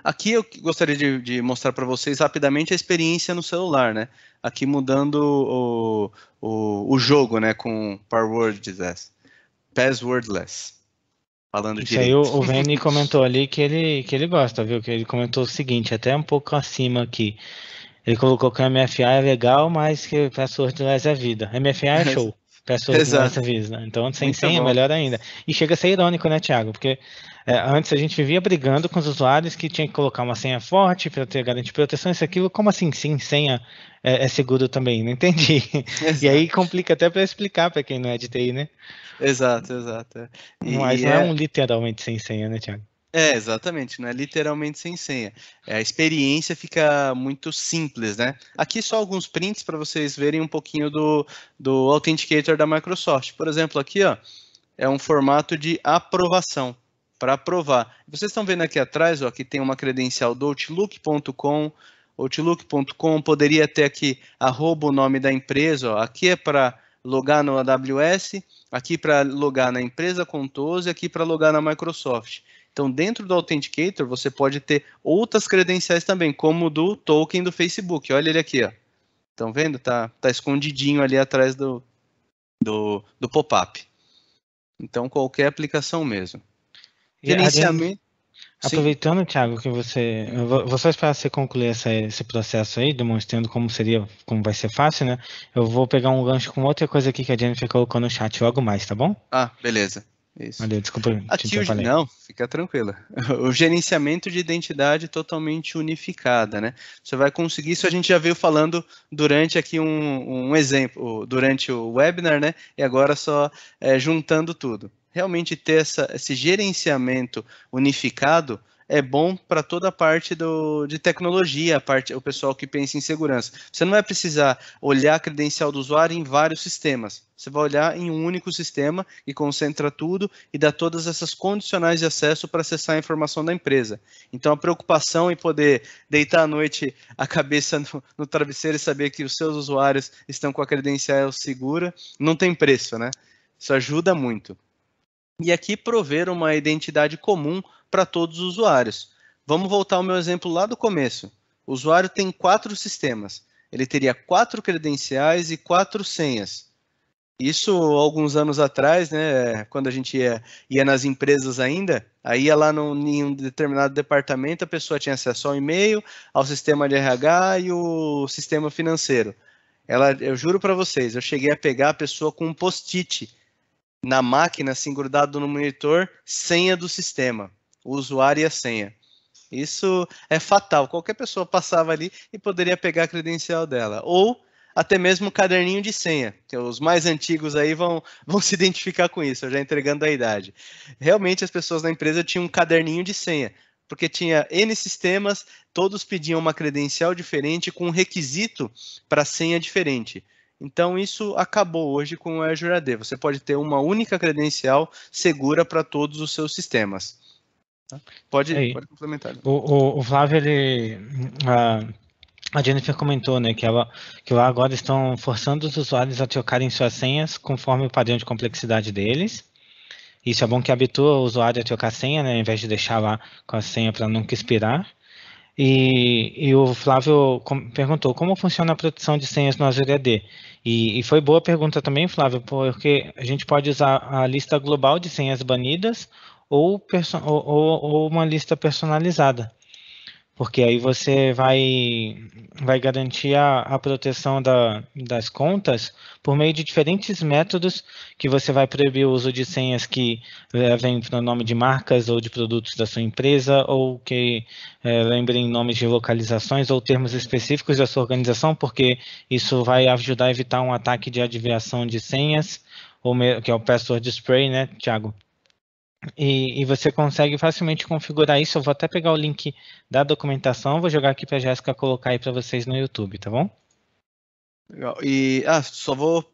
Aqui eu gostaria de mostrar para vocês rapidamente a experiência no celular, né? Aqui mudando o jogo, né? Com passwordless. Falando isso direito. Aí o Vini comentou ali que ele gosta, viu? Que ele comentou o seguinte, até um pouco acima aqui. Ele colocou que o MFA é legal, mas que o passwordless é vida. MFA é show. Passwordless é vida. Então, sem senha é melhor ainda. E chega a ser irônico, né, Thiago? Porque antes a gente vivia brigando com os usuários que tinha que colocar uma senha forte para ter garantia de proteção, isso aquilo. Como assim, sim, senha é seguro também? Não entendi. Exato. E aí complica até para explicar para quem não é de TI, né? Exato. Mas não é literalmente sem senha, né, Thiago? Exatamente, não é literalmente sem senha. A experiência fica muito simples, né? Aqui só alguns prints para vocês verem um pouquinho do Authenticator da Microsoft. Por exemplo, aqui ó, é um formato de aprovação, para aprovar. Vocês estão vendo aqui atrás, ó, que tem uma credencial do Outlook.com, Outlook.com, poderia ter aqui o nome da empresa, ó, aqui é para logar no AWS, aqui para logar na empresa Contoso e aqui para logar na Microsoft. Então, dentro do Authenticator, você pode ter outras credenciais também, como o do token do Facebook. Olha ele aqui, ó. Estão vendo? Tá escondidinho ali atrás do pop-up. Então, qualquer aplicação mesmo. Gerenciamento. Aproveitando, Thiago, que eu vou só esperar você concluir esse processo aí, demonstrando como vai ser fácil, né? Eu vou pegar um gancho com outra coisa aqui que a Jennifer colocou no chat logo mais, tá bom? Ah, beleza. Isso. Valeu, desculpa. Não, fica tranquila. O gerenciamento de identidade totalmente unificada, né? Você vai conseguir, isso a gente já veio falando durante aqui um exemplo, durante o webinar, né? E agora só juntando tudo. Realmente ter esse gerenciamento unificado é bom para toda a parte de tecnologia, o pessoal que pensa em segurança. Você não vai precisar olhar a credencial do usuário em vários sistemas. Você vai olhar em um único sistema e concentra tudo e dá todas essas condicionais de acesso para acessar a informação da empresa. Então, a preocupação em poder deitar à noite a cabeça no travesseiro e saber que os seus usuários estão com a credencial segura, não tem preço, né? Isso ajuda muito. E aqui prover uma identidade comum para todos os usuários. Vamos voltar ao meu exemplo lá do começo. O usuário tem 4 sistemas. Ele teria 4 credenciais e 4 senhas. Isso alguns anos atrás, né, quando a gente ia nas empresas ainda, aí ia lá em um determinado departamento, a pessoa tinha acesso ao e-mail, ao sistema de RH e o sistema financeiro. Eu juro para vocês, eu cheguei a pegar a pessoa com um post-it na máquina, assim, grudado no monitor, senha do sistema, o usuário e a senha. Isso é fatal. Qualquer pessoa passava ali e poderia pegar a credencial dela. Ou até mesmo um caderninho de senha, que os mais antigos aí vão se identificar com isso, eu já entregando a idade. Realmente as pessoas na empresa tinham um caderninho de senha, porque tinha N sistemas, todos pediam uma credencial diferente, com um requisito para senha diferente. Então, isso acabou hoje com o Azure AD. Você pode ter uma única credencial segura para todos os seus sistemas. Pode complementar. O Flávio, a Jennifer comentou, né, que lá agora estão forçando os usuários a trocarem suas senhas conforme o padrão de complexidade deles. Isso é bom que habitua o usuário a trocar a senha, né, ao invés de deixar lá com a senha para nunca expirar. E o Flávio perguntou como funciona a proteção de senhas no Azure AD. E foi boa a pergunta também, Flávio, porque a gente pode usar a lista global de senhas banidas ou uma lista personalizada. Porque aí você vai garantir a proteção das contas por meio de diferentes métodos que você vai proibir o uso de senhas que levem para o nome de marcas ou de produtos da sua empresa, ou que lembrem nomes de localizações ou termos específicos da sua organização, porque isso vai ajudar a evitar um ataque de adivinhação de senhas, que é o password spray, né, Thiago? E você consegue facilmente configurar isso. Eu vou até pegar o link da documentação, vou jogar aqui para a Jéssica colocar aí para vocês no YouTube, tá bom? Legal. E só vou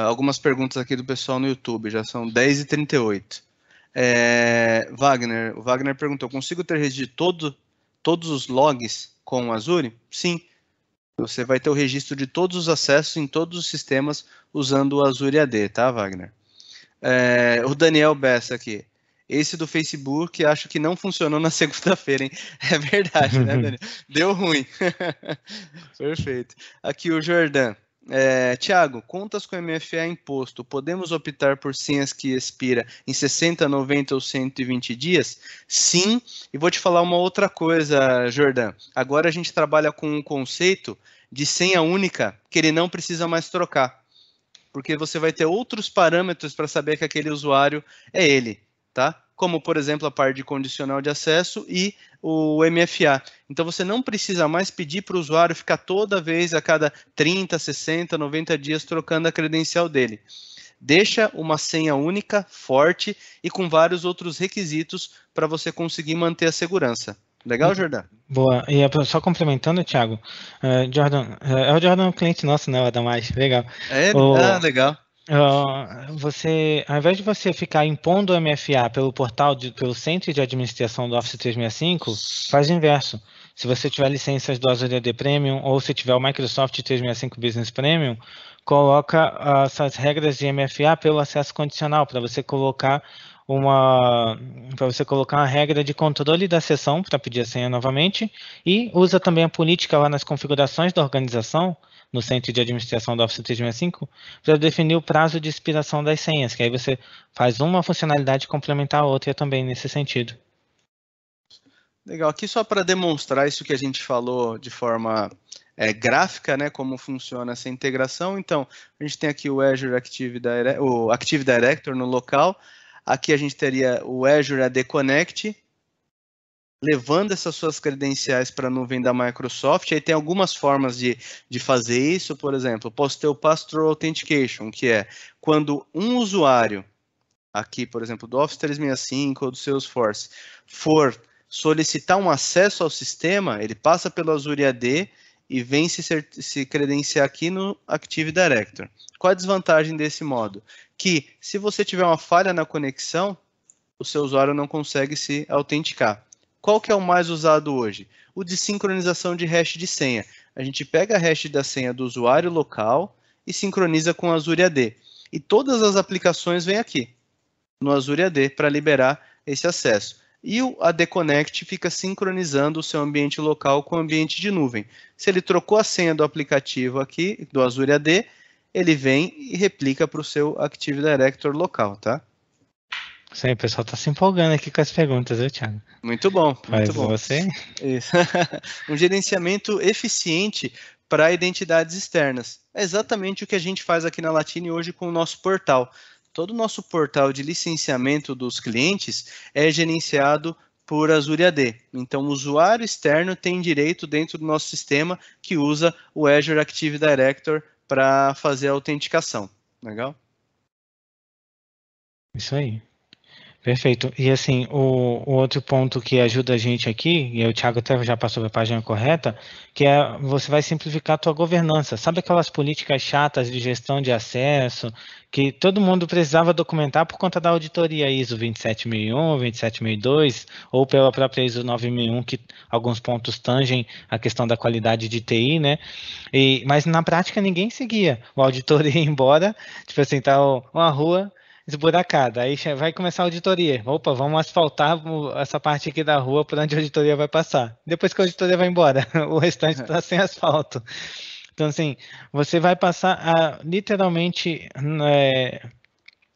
algumas perguntas aqui do pessoal no YouTube, já são 10h38. O Wagner perguntou: consigo ter registro de todos os logs com o Azure? Sim. Você vai ter o registro de todos os acessos em todos os sistemas usando o Azure AD, tá, Wagner? O Daniel Bessa aqui. Esse do Facebook, acho que não funcionou na segunda-feira, hein? É verdade, né, Daniel? Deu ruim. Perfeito. Aqui o Jordan. Tiago, contas com MFA imposto, podemos optar por senhas que expira em 60, 90 ou 120 dias? Sim, e vou te falar uma outra coisa, Jordan. Agora a gente trabalha com um conceito de senha única que ele não precisa mais trocar, porque você vai ter outros parâmetros para saber que aquele usuário é ele, tá? Como, por exemplo, a parte de condicional de acesso e o MFA. Então, você não precisa mais pedir para o usuário ficar toda vez, a cada 30, 60, 90 dias, trocando a credencial dele. Deixa uma senha única, forte e com vários outros requisitos para você conseguir manter a segurança. Legal, Jordan? Boa. E só complementando, Thiago, Jordan, é o Jordan cliente nosso, né, o Adamais? Legal. Legal. Você, ao invés de você ficar impondo o MFA pelo centro de administração do Office 365, faz o inverso. se você tiver licenças do Azure AD Premium ou se tiver o Microsoft 365 Business Premium, coloca essas regras de MFA pelo acesso condicional, para você colocar uma regra de controle da sessão para pedir a senha novamente, e usa também a política lá nas configurações da organização, no centro de administração do Office 365, para definir o prazo de expiração das senhas, que aí você faz uma funcionalidade complementar a outra também nesse sentido. Legal, aqui só para demonstrar isso que a gente falou de forma gráfica, né, como funciona essa integração. Então, a gente tem aqui o Azure Active Directory no local, aqui a gente teria o Azure AD Connect, levando essas suas credenciais para a nuvem da Microsoft. Aí tem algumas formas de fazer isso, por exemplo, eu posso ter o Pass-Through Authentication, que é quando um usuário, aqui, por exemplo, do Office 365 ou do Salesforce, for solicitar um acesso ao sistema, ele passa pelo Azure AD e vem se credenciar aqui no Active Directory. Qual a desvantagem desse modo? Que se você tiver uma falha na conexão, o seu usuário não consegue se autenticar. Qual que é o mais usado hoje? O de sincronização de hash de senha. A gente pega a hash da senha do usuário local e sincroniza com o Azure AD. E todas as aplicações vêm aqui, no Azure AD, para liberar esse acesso. E o AD Connect fica sincronizando o seu ambiente local com o ambiente de nuvem. Se ele trocou a senha do aplicativo aqui, do Azure AD, ele vem e replica para o seu Active Directory local, tá? Isso aí, o pessoal está se empolgando aqui com as perguntas, viu, Thiago? Muito bom, muito Mas bom. você? Isso. Um gerenciamento eficiente para identidades externas. É exatamente o que a gente faz aqui na Latine hoje com o nosso portal. Todo o nosso portal de licenciamento dos clientes é gerenciado por Azure AD. Então, o usuário externo tem direito dentro do nosso sistema que usa o Azure Active Directory para fazer a autenticação. Legal? Isso aí. Perfeito. E assim, o outro ponto que ajuda a gente aqui, e o Thiago até já passou para a página correta, que é você vai simplificar a tua governança. Sabe aquelas políticas chatas de gestão de acesso, que todo mundo precisava documentar por conta da auditoria ISO 27001, 27002, ou pela própria ISO 9001, que alguns pontos tangem a questão da qualidade de TI, né? Mas na prática ninguém seguia. O auditor ia embora, tipo assim, tá uma rua esburacada, aí vai começar a auditoria. Opa, vamos asfaltar essa parte aqui da rua por onde a auditoria vai passar. Depois que a auditoria vai embora, o restante está sem asfalto. Então, assim, você vai passar a literalmente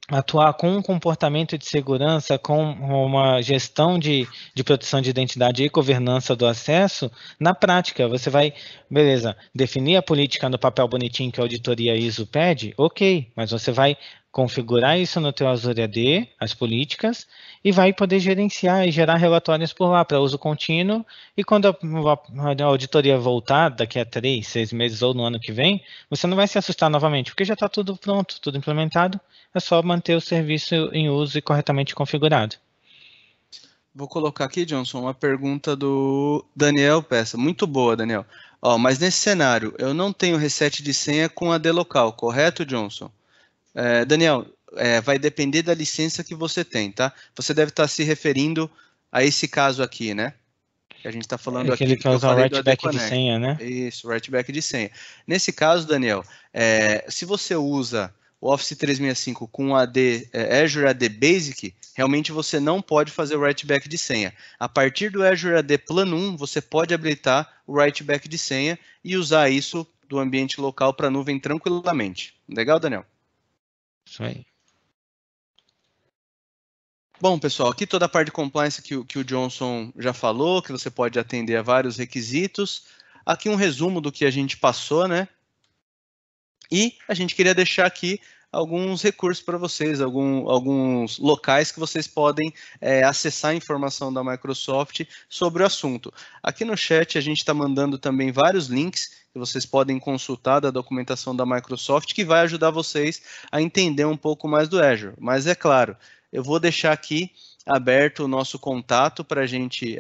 atuar com um comportamento de segurança, com uma gestão de proteção de identidade e governança do acesso, na prática, você vai, beleza, definir a política no papel bonitinho que a auditoria ISO pede, ok, mas você vai configurar isso no teu Azure AD, as políticas, e vai poder gerenciar e gerar relatórios por lá para uso contínuo, e quando a auditoria voltar, daqui a 3, 6 meses ou no ano que vem, você não vai se assustar novamente, porque já está tudo pronto, tudo implementado, é só manter o serviço em uso e corretamente configurado. Vou colocar aqui, Johnson, uma pergunta do Daniel Peça. Muito boa, Daniel. Mas nesse cenário, eu não tenho reset de senha com AD local, correto, Johnson? Daniel, vai depender da licença que você tem, tá? Você deve estar se referindo a esse caso aqui, né? Que a gente está falando aqui. Aquele que usa o write-back de senha, né? Isso, write-back de senha. Nesse caso, Daniel, se você usa o Office 365 com Azure AD Basic, realmente você não pode fazer o write-back de senha. A partir do Azure AD Plano 1, você pode habilitar o write-back de senha e usar isso do ambiente local para a nuvem tranquilamente. Legal, Daniel? Isso aí. Bom, pessoal, aqui toda a parte de compliance que o Johnson já falou, que você pode atender a vários requisitos. Aqui um resumo do que a gente passou, né? E a gente queria deixar aqui alguns recursos para vocês, alguns locais que vocês podem acessar a informação da Microsoft sobre o assunto. Aqui no chat a gente está mandando também vários links que vocês podem consultar da documentação da Microsoft, que vai ajudar vocês a entender um pouco mais do Azure. Mas é claro, eu vou deixar aqui aberto o nosso contato para a gente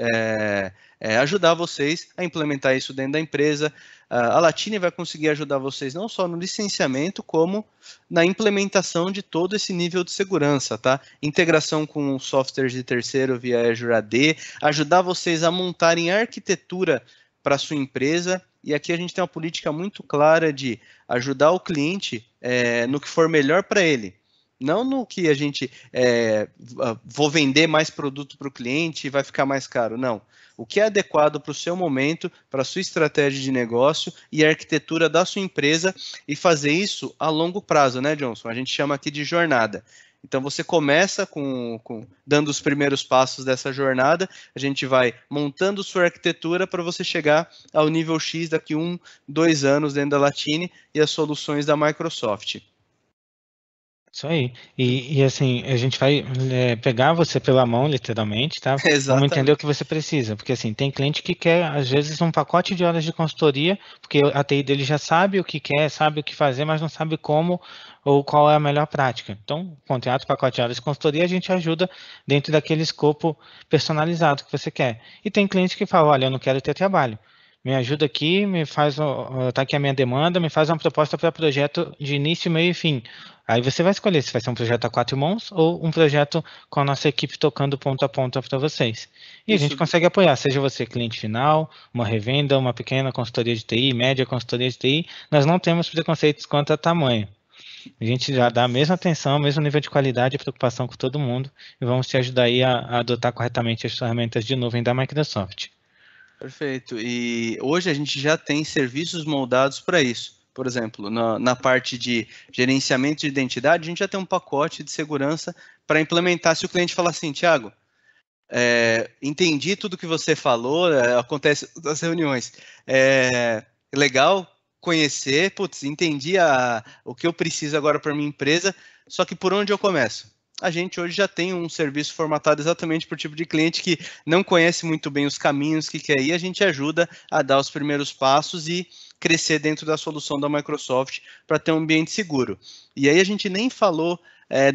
ajudar vocês a implementar isso dentro da empresa. A Latini vai conseguir ajudar vocês não só no licenciamento, como na implementação de todo esse nível de segurança, tá? Integração com softwares de terceiro via Azure AD, ajudar vocês a montarem arquitetura para a sua empresa. E aqui a gente tem uma política muito clara de ajudar o cliente no que for melhor para ele. Não no que a gente vou vender mais produto para o cliente e vai ficar mais caro, não. O que é adequado para o seu momento, para a sua estratégia de negócio e a arquitetura da sua empresa, e fazer isso a longo prazo, né, Johnson? A gente chama aqui de jornada. Então, você começa dando os primeiros passos dessa jornada, a gente vai montando sua arquitetura para você chegar ao nível X daqui 1, 2 anos dentro da Latini e as soluções da Microsoft. Isso aí. E assim, a gente vai pegar você pela mão, literalmente, tá? Exatamente. Vamos entender o que você precisa. Porque assim, tem cliente que quer, às vezes, um pacote de horas de consultoria, porque a TI dele já sabe o que quer, sabe o que fazer, mas não sabe como ou qual é a melhor prática. Então, contrata o pacote de horas de consultoria, a gente ajuda dentro daquele escopo personalizado que você quer. E tem cliente que fala, olha, eu não quero ter trabalho. Me ajuda aqui, tá aqui a minha demanda, me faz uma proposta para projeto de início, meio e fim. Aí você vai escolher se vai ser um projeto a 4 mãos ou um projeto com a nossa equipe tocando ponta a ponta para vocês. E a gente consegue apoiar, seja você cliente final, uma revenda, uma pequena consultoria de TI, média consultoria de TI, nós não temos preconceitos quanto a tamanho. A gente já dá a mesma atenção, o mesmo nível de qualidade e preocupação com todo mundo e vamos te ajudar aí a adotar corretamente as ferramentas de nuvem da Microsoft. Perfeito. E hoje a gente já tem serviços moldados para isso. Por exemplo, na parte de gerenciamento de identidade, a gente já tem um pacote de segurança para implementar. Se o cliente falar assim, Thiago, entendi tudo que você falou, acontece nas reuniões, legal conhecer, entendi o que eu preciso agora para minha empresa, só que por onde eu começo? A gente hoje já tem um serviço formatado exatamente por tipo de cliente que não conhece muito bem os caminhos que quer ir, a gente ajuda a dar os primeiros passos e crescer dentro da solução da Microsoft para ter um ambiente seguro. E aí a gente nem falou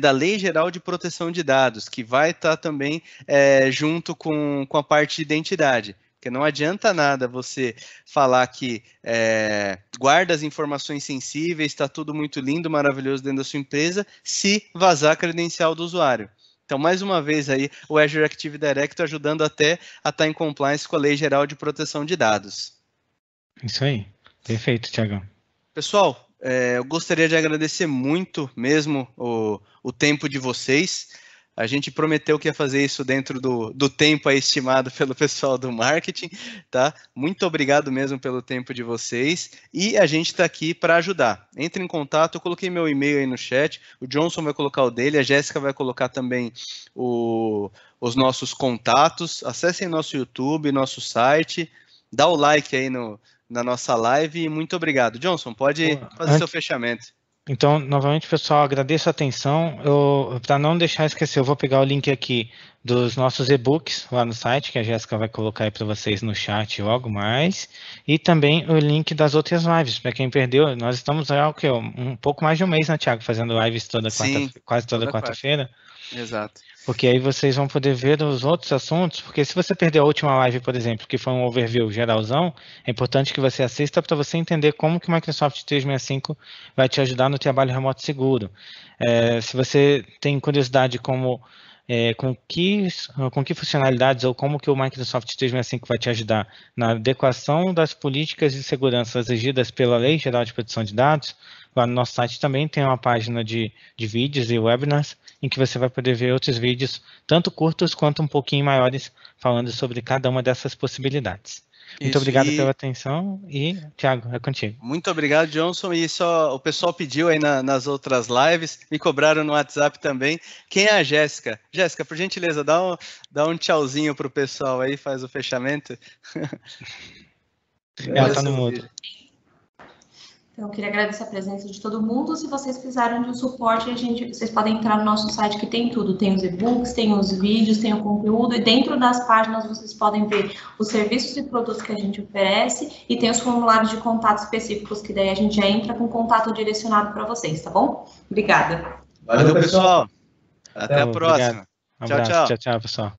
da Lei Geral de Proteção de Dados, que vai estar também junto com a parte de identidade. Porque não adianta nada você falar que guarda as informações sensíveis, está tudo muito lindo, maravilhoso dentro da sua empresa, se vazar a credencial do usuário. Então, mais uma vez aí, o Azure Active Directory ajudando até a estar em compliance com a Lei Geral de Proteção de Dados. Isso aí. Perfeito, Thiagão. Pessoal, eu gostaria de agradecer muito mesmo o tempo de vocês. A gente prometeu que ia fazer isso dentro do tempo aí estimado pelo pessoal do marketing, tá? Muito obrigado mesmo pelo tempo de vocês. E a gente está aqui para ajudar. Entre em contato, eu coloquei meu e-mail aí no chat, o Johnson vai colocar o dele, a Jéssica vai colocar também os nossos contatos. Acessem nosso YouTube, nosso site, dá o like aí na nossa live e muito obrigado. Johnson, pode fazer seu fechamento. Então, novamente, pessoal, agradeço a atenção. Para não deixar esquecer, eu vou pegar o link aqui dos nossos e-books lá no site, que a Jéssica vai colocar aí para vocês no chat logo mais, e também o link das outras lives, para quem perdeu. Nós estamos há um pouco mais de um mês, né, Thiago, fazendo lives quase toda quarta-feira. Exato. Porque aí vocês vão poder ver os outros assuntos, porque se você perder a última live, por exemplo, que foi um overview geralzão, é importante que você assista para você entender como que o Microsoft 365 vai te ajudar no trabalho remoto seguro. Se você tem curiosidade com que funcionalidades ou como que o Microsoft 365 vai te ajudar na adequação das políticas de segurança exigidas pela Lei Geral de Proteção de Dados, lá no nosso site também tem uma página de vídeos e webinars em que você vai poder ver outros vídeos, tanto curtos quanto um pouquinho maiores, falando sobre cada uma dessas possibilidades. Muito obrigado pela atenção e, Thiago, é contigo. Muito obrigado, Johnson. E só o pessoal pediu aí nas outras lives, me cobraram no WhatsApp também. Quem é a Jéssica? Jéssica, por gentileza, dá um tchauzinho para o pessoal aí, faz o fechamento. Ela está no mudo. Então, eu queria agradecer a presença de todo mundo. Se vocês precisarem de um suporte, vocês podem entrar no nosso site que tem tudo. Tem os e-books, tem os vídeos, tem o conteúdo. E dentro das páginas vocês podem ver os serviços e produtos que a gente oferece. E tem os formulários de contato específicos, que daí a gente já entra com contato direcionado para vocês, tá bom? Obrigada. Valeu, pessoal. Até a próxima. Um abraço. Tchau, pessoal.